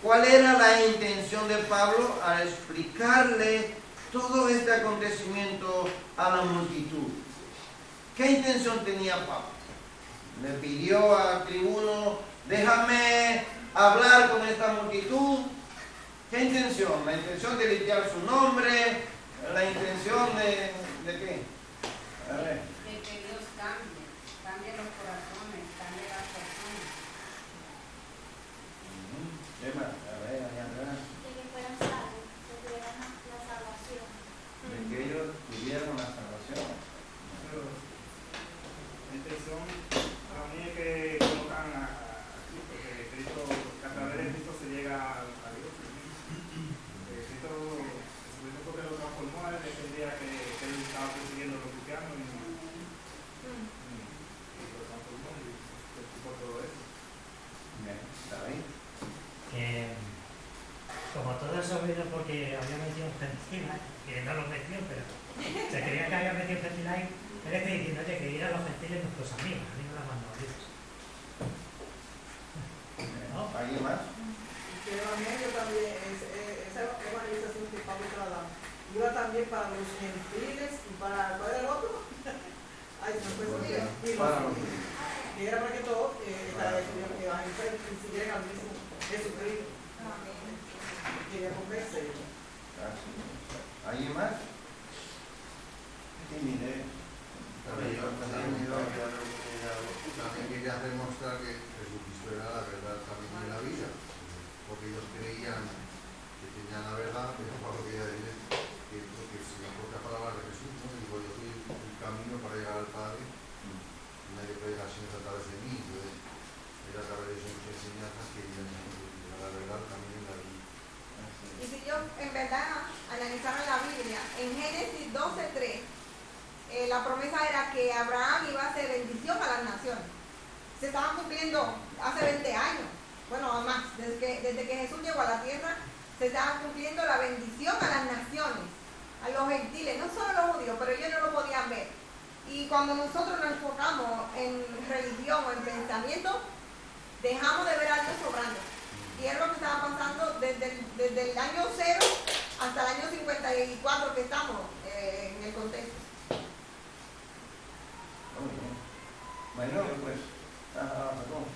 ¿Cuál era la intención de Pablo al explicarle todo este acontecimiento a la multitud? ¿Qué intención tenía Pablo? Le pidió al tribuno, déjame hablar con esta multitud. ¿Qué intención? ¿La intención de limpiar su nombre? ¿La intención de qué? A ver. De que Dios cambie los corazones, cambie las personas. ¿Qué más? A ver, allá atrás. De que fueran salvos, que tuvieran la salvación. De que ellos tuvieran la salvación. Pero la intención para mí es que colocan a Cristo, que Cristo, que a través de Cristo se llega a Dios. Cristo, porque lo transformó, él entendía que él estaba persiguiendo a los cristianos y lo transformó y por todo eso. Bien, ¿está bien? Como todo eso vino porque había metido un gentil, que no lo metió, pero se creía que había metido un gentil ahí, él está diciendo, oye, que ir a los gentiles nuestros amigos, a mí me lo han mandado Dios. ¿No? ¿Alguien más? Pero a mí yo también, esa evangelización que Pablo estaba dando, iba también para los gentiles y para, ¿cuál era el otro? Ay, se me fue su día. Para los Y era para que todos evangelizar y siguieran al mismo Jesucristo. Amén. quería convencerlo. ¿Alguien más? Timidez. También quería demostrar que Jesucristo era la verdad también de la vida, porque ellos creían que tenían la verdad, pero Pablo quería decir que si la propia palabra de Jesús, ¿no? Digo, yo soy el camino para llegar al Padre, y nadie puede llegar sin a través de mí. Entonces, era a través de sus enseñanzas que ellos la verdad también en la vida. Y si yo en verdad analizara la Biblia, en Génesis 12:3, la promesa era que Abraham iba a hacer bendición a las naciones. Se estaban cumpliendo hace 20 años, bueno, más, desde que Jesús llegó a la tierra, se estaba cumpliendo la bendición a las naciones, a los gentiles, no solo los judíos, pero ellos no lo podían ver. Y cuando nosotros nos enfocamos en religión o en pensamiento, dejamos de ver a Dios obrando. Y es lo que estaba pasando desde el año 0 hasta el año 54 que estamos en el contexto. Muy bien. Bueno, pues, perdón.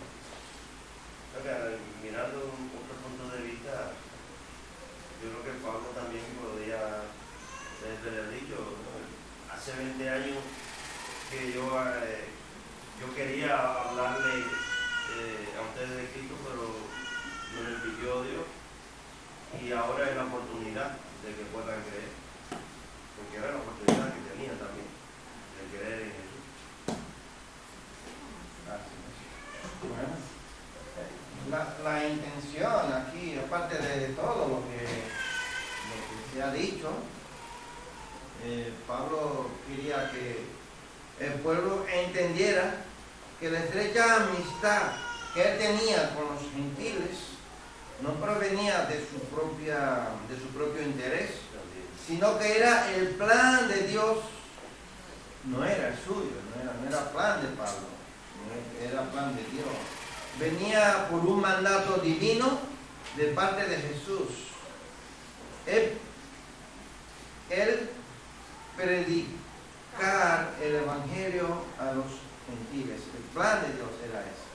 Mirando otro punto de vista, yo creo que Pablo también podría haber dicho, ¿no? Hace 20 años que yo quería hablarle a ustedes de Cristo, pero me lo impidió Dios, y ahora es la oportunidad de que puedan creer, porque era la oportunidad que tenía también de creer en Jesús. Bueno, la intención aquí, aparte de todo lo que se ha dicho, Pablo quería que el pueblo entendiera que la estrecha amistad que él tenía con los gentiles no provenía de su propio interés, sino que era el plan de Dios, no era el suyo, no era plan de Pablo, era plan de Dios. Venía por un mandato divino de parte de Jesús. Él predicar el evangelio a los gentiles. El plan de Dios era ese.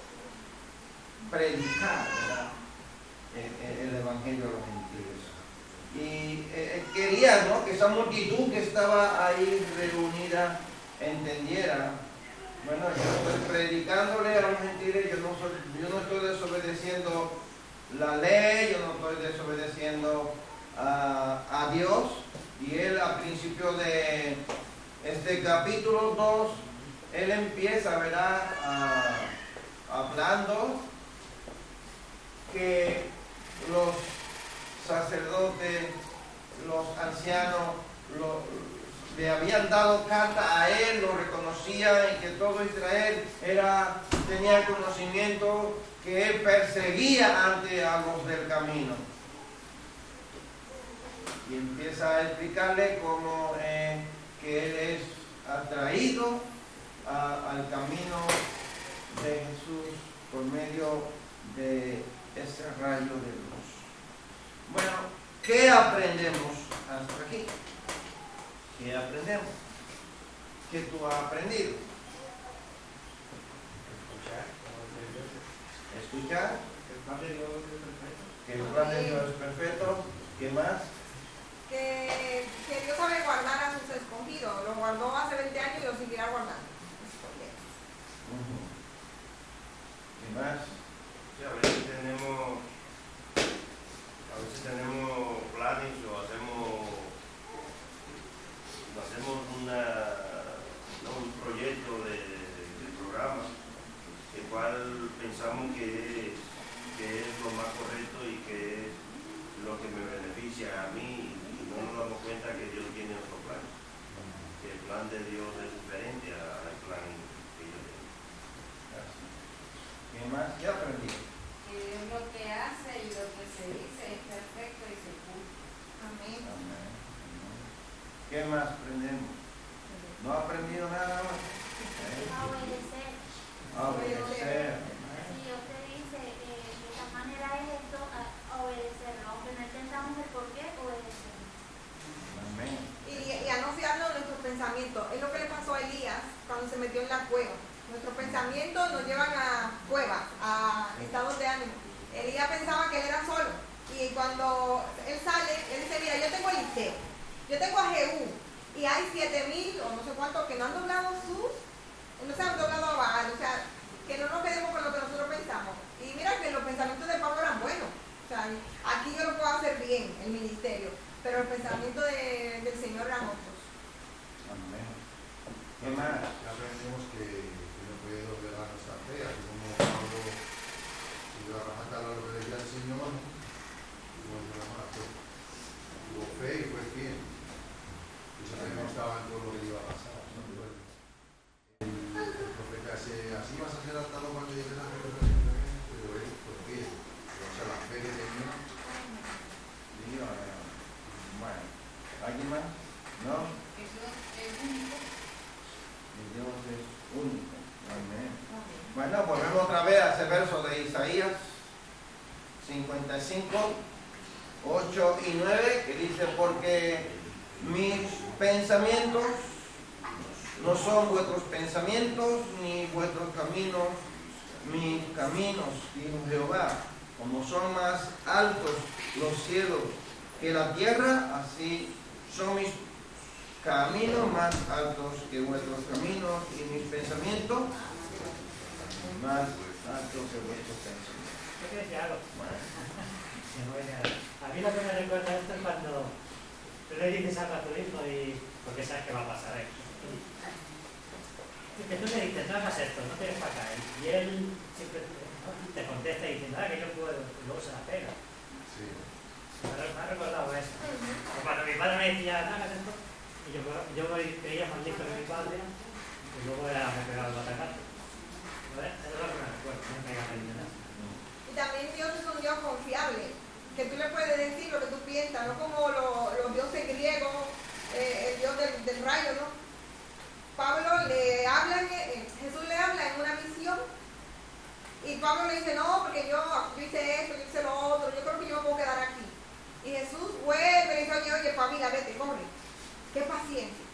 Predicar, ¿verdad? El evangelio a los gentiles. Y quería, ¿no?, que esa multitud que estaba ahí reunida entendiera. Bueno, yo estoy predicándole a los gentiles, yo no estoy desobedeciendo la ley, yo no estoy desobedeciendo a Dios. Y él, al principio de este capítulo 2, él empieza, ¿verdad?, hablando que los sacerdotes, los ancianos, le habían dado carta a él, lo reconocían, y que todo Israel tenía conocimiento que él perseguía ante a los del camino. Y empieza a explicarle cómo que él es atraído al camino de Jesús por medio de ese rayo de luz. Bueno, ¿qué aprendemos hasta aquí? ¿Qué aprendemos? ¿Qué tú has aprendido? Escuchar. El plan de Dios es perfecto. Que el plan de Dios es perfecto. ¿Qué más? Que Dios sabe guardar a sus escogidos. Los guardó hace 20 años y los seguirá guardando. ¿Qué más? Sí, a veces tenemos planes o hacemos un proyecto de programa, el cual pensamos que es lo más correcto y que es lo que me beneficia a mí, y no nos damos cuenta que Dios tiene otro plan, que el plan de Dios es diferente al plan que yo tengo. ¿Qué más? ¿Qué aprendí? Que Dios lo que hace y lo que se dice es perfecto y se cumple. Amén. Amén. ¿Qué más aprendemos? ¿No ha aprendido nada más? A obedecer. A obedecer. Si Dios te dice de esta manera es esto, a obedecerlo. Aunque no entendamos el por qué, obedecerlo. Amén. Y a no fiarnos de nuestros pensamientos. Es lo que le pasó a Elías cuando se metió en la cueva. Nuestros pensamientos nos llevan a cuevas, a estados de ánimo. Elías pensaba que él era solo y cuando él sale, él dice, mira, yo tengo a Eliseo, yo tengo a Jehú, y hay 7,000 o no sé cuántos que no han doblado no se han doblado a Baal, o sea, que no nos quedemos con lo que nosotros pensamos. Y mira que los pensamientos de Pablo eran buenos, o sea, aquí yo lo puedo hacer bien, el ministerio, pero el pensamiento del Señor eran otros. Amén. ¿Qué más? Ya aprendemos que no puede doblegar nuestra fe, así como Pablo iba a rajatabla lo que decía el Señor, tuvo fe y fue fiel. Y eso también estaba en todo lo que iba a pasar. El profeta decía, así vas a ser atado cuando llegues a la gente, pero él fue fiel. O sea, la fe que tenía. Bueno, ¿alguien más? ¿No? Eso es único. Dios es único. Amén. Bueno, volvemos otra vez a ese verso de Isaías 55, 8 y 9, que dice, porque mis pensamientos no son vuestros pensamientos, ni vuestros caminos, mis caminos, dijo Jehová. Como son más altos los cielos que la tierra, así son mis caminos más altos que vuestros caminos, y mis pensamientos más altos que vuestros pensamientos. ¿Qué quieres decir algo? A mí lo que me recuerda esto es cuando tú le dices algo a tu hijo y porque sabes que va a pasar esto. Que tú le dices, no hagas esto, no tienes para caer. Y él siempre te contesta diciendo, que yo puedo, y luego se la pega. Sí. Me ha recordado eso. O cuando mi padre me decía, no hagas esto, y yo creía más listo que mi padre, y luego me pegaba el batacazo. Eso es lo que me recuerdo, no me pega el nada. Y también Dios es un Dios confiable, que tú le puedes decir lo que tú piensas, no como los dioses griegos, el Dios del rayo, ¿no? Pablo le habla, Jesús le habla en una visión, y Pablo le dice, no, porque yo hice esto, yo hice lo otro, yo creo que yo me puedo quedar aquí. Y Jesús vuelve y dice, oye, Pabila, vete, corre. Qué paciencia.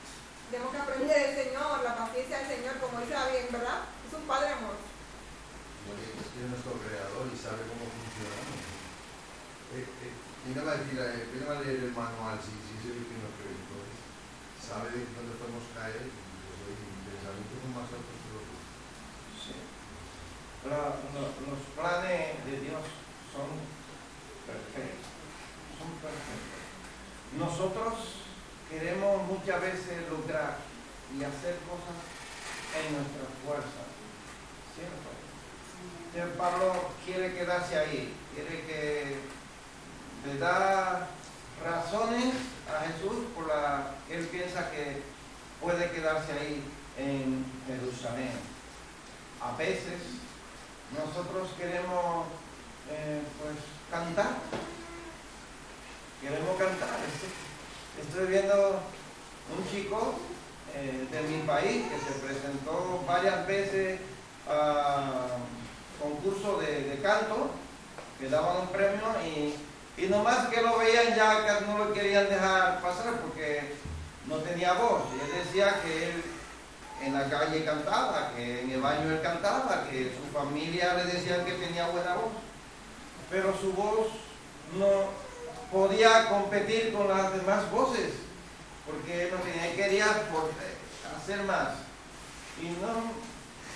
Tenemos que aprender del Señor, la paciencia del Señor, como dice David, ¿verdad? Es un Padre amoroso. Porque es que es nuestro creador y sabe cómo funciona. ¿Quién va a decir, quién va a leer el manual si es el que nos cree? Entonces, sabe de dónde podemos caer, pues mis pensamientos son más altos que los otros. Sí. Los planes de Dios son perfectos. Son perfectos. Nosotros queremos muchas veces lograr y hacer cosas en nuestra fuerza. ¿Cierto? Pablo quiere quedarse ahí, quiere que le da razones a Jesús por las que él piensa que puede quedarse ahí en Jerusalén. A veces nosotros queremos pues cantar, estoy viendo un chico de mi país que se presentó varias veces a concurso de canto, que daban un premio y nomás que lo veían ya no lo querían dejar pasar porque no tenía voz. Y él decía que él en la calle cantaba, que en el baño él cantaba, que su familia le decían que tenía buena voz, pero su voz no podía competir con las demás voces porque no tenía, y quería hacer más y no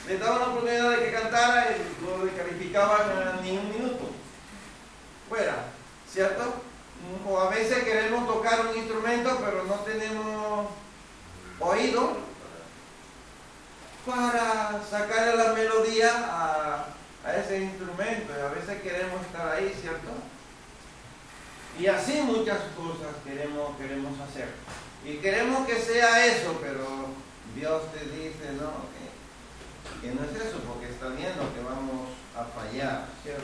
le daban la oportunidad de que cantara y lo descalificaban ni un minuto fuera, ¿cierto? O a veces queremos tocar un instrumento pero no tenemos oído para sacarle la melodía a ese instrumento, y a veces queremos estar ahí, ¿cierto? Y así muchas cosas queremos hacer y queremos que sea eso, pero Dios te dice no, que no es eso, porque está viendo que vamos a fallar, ¿cierto?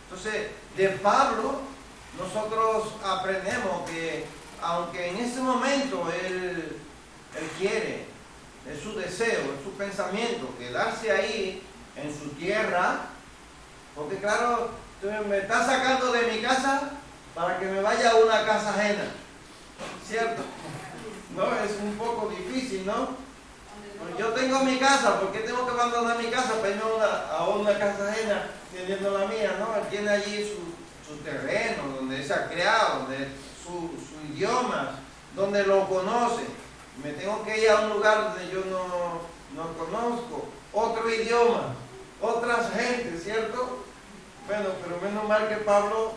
Entonces, de Pablo nosotros aprendemos que aunque en ese momento él quiere, es su deseo, es su pensamiento, quedarse ahí en su tierra, porque claro, tú me estás sacando de mi casa para que me vaya a una casa ajena, ¿cierto? No, es un poco difícil, ¿no? Pues yo tengo mi casa, ¿por qué tengo que abandonar mi casa para irme a una casa ajena teniendo la mía, ¿no? Él tiene allí su terreno, donde es se ha creado, de su idioma, donde lo conoce. Me tengo que ir a un lugar donde yo no conozco, otro idioma, otras gentes, ¿cierto? Bueno, pero menos mal que Pablo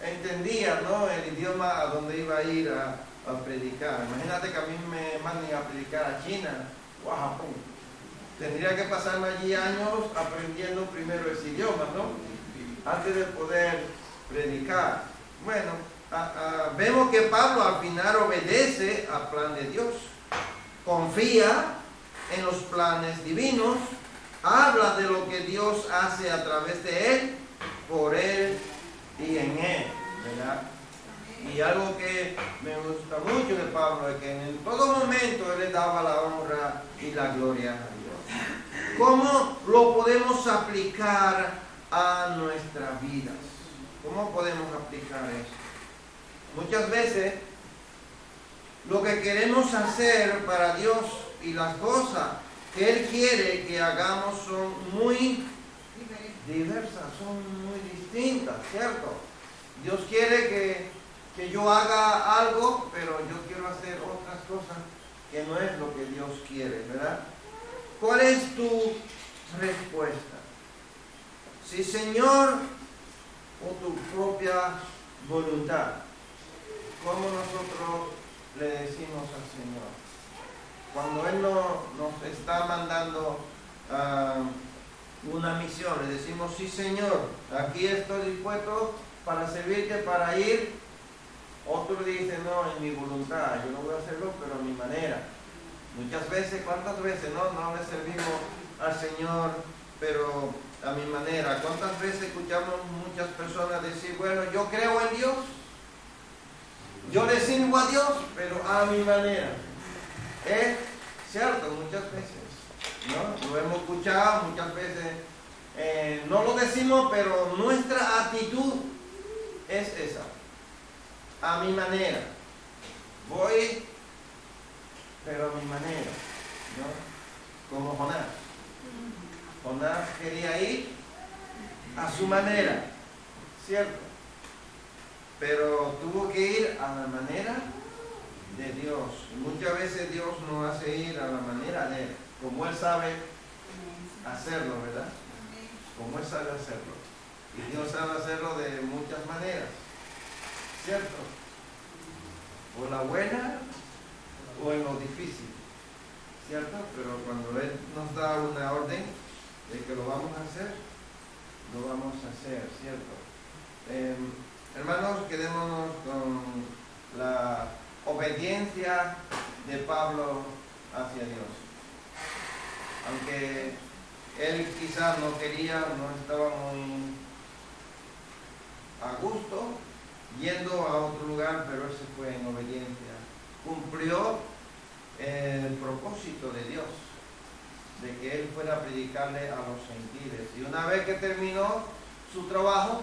entendía, ¿no?, el idioma a donde iba a ir a predicar. Imagínate que a mí me manden a predicar a China o a Japón. Tendría que pasarme allí años aprendiendo primero ese idioma, ¿no?, antes de poder predicar. Bueno, vemos que Pablo al final obedece al plan de Dios, confía en los planes divinos, habla de lo que Dios hace a través de él, por él y en él, ¿verdad? Y algo que me gusta mucho de Pablo es que en todo momento él le daba la honra y la gloria a Dios. ¿Cómo lo podemos aplicar a nuestras vidas? ¿Cómo podemos aplicar eso? Muchas veces lo que queremos hacer para Dios y las cosas que Él quiere que hagamos son muy diversas, son muy distintas, ¿cierto? Dios quiere que yo haga algo, pero yo quiero hacer otras cosas que no es lo que Dios quiere, ¿verdad? ¿Cuál es tu respuesta? Sí, Señor, o tu propia voluntad. ¿Cómo nosotros le decimos al Señor? Cuando Él nos está mandando una misión, le decimos, sí, Señor, aquí estoy dispuesto para servirte, para ir. Otro dice, no, en mi voluntad, yo no voy a hacerlo, pero a mi manera. Muchas veces, ¿cuántas veces no le servimos al Señor, pero a mi manera? ¿Cuántas veces escuchamos muchas personas decir, bueno, yo creo en Dios, yo le sirvo a Dios, pero a mi manera? Es cierto, muchas veces, ¿no? Lo hemos escuchado muchas veces, no lo decimos, pero nuestra actitud es esa, a mi manera. Voy, pero a mi manera, ¿no? Como Jonás. Jonás quería ir a su manera, ¿cierto? Pero tuvo que ir a la manera de Dios. Y muchas veces Dios nos hace ir a la manera de Él, como Él sabe hacerlo, ¿verdad? Como Él sabe hacerlo. Y Dios sabe hacerlo de muchas maneras, ¿cierto? O la buena o en lo difícil, ¿cierto? Pero cuando Él nos da una orden de que lo vamos a hacer, lo vamos a hacer, ¿cierto? Hermanos, quedémonos con la obediencia de Pablo hacia Dios. Aunque él quizás no quería, no estaba muy a gusto yendo a otro lugar, pero él se fue en obediencia. Cumplió el propósito de Dios, de que él fuera a predicarle a los gentiles. Y una vez que terminó su trabajo,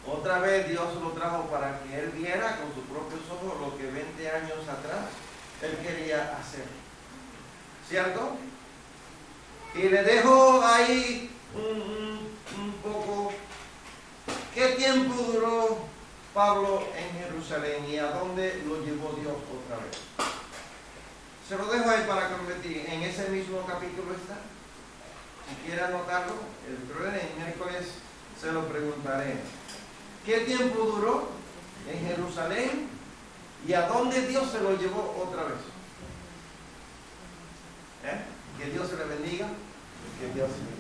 otra vez Dios lo trajo para que él viera con sus propios ojos lo que 20 años atrás él quería hacer, ¿cierto? Y le dejo ahí un poco, ¿qué tiempo duró Pablo en Jerusalén y a dónde lo llevó Dios otra vez? Se lo dejo ahí para que lo investigue. En ese mismo capítulo está. Si quiere anotarlo, el miércoles se lo preguntaré. ¿Qué tiempo duró en Jerusalén y a dónde Dios se lo llevó otra vez? Que Dios se le bendiga, que Dios se le bendiga.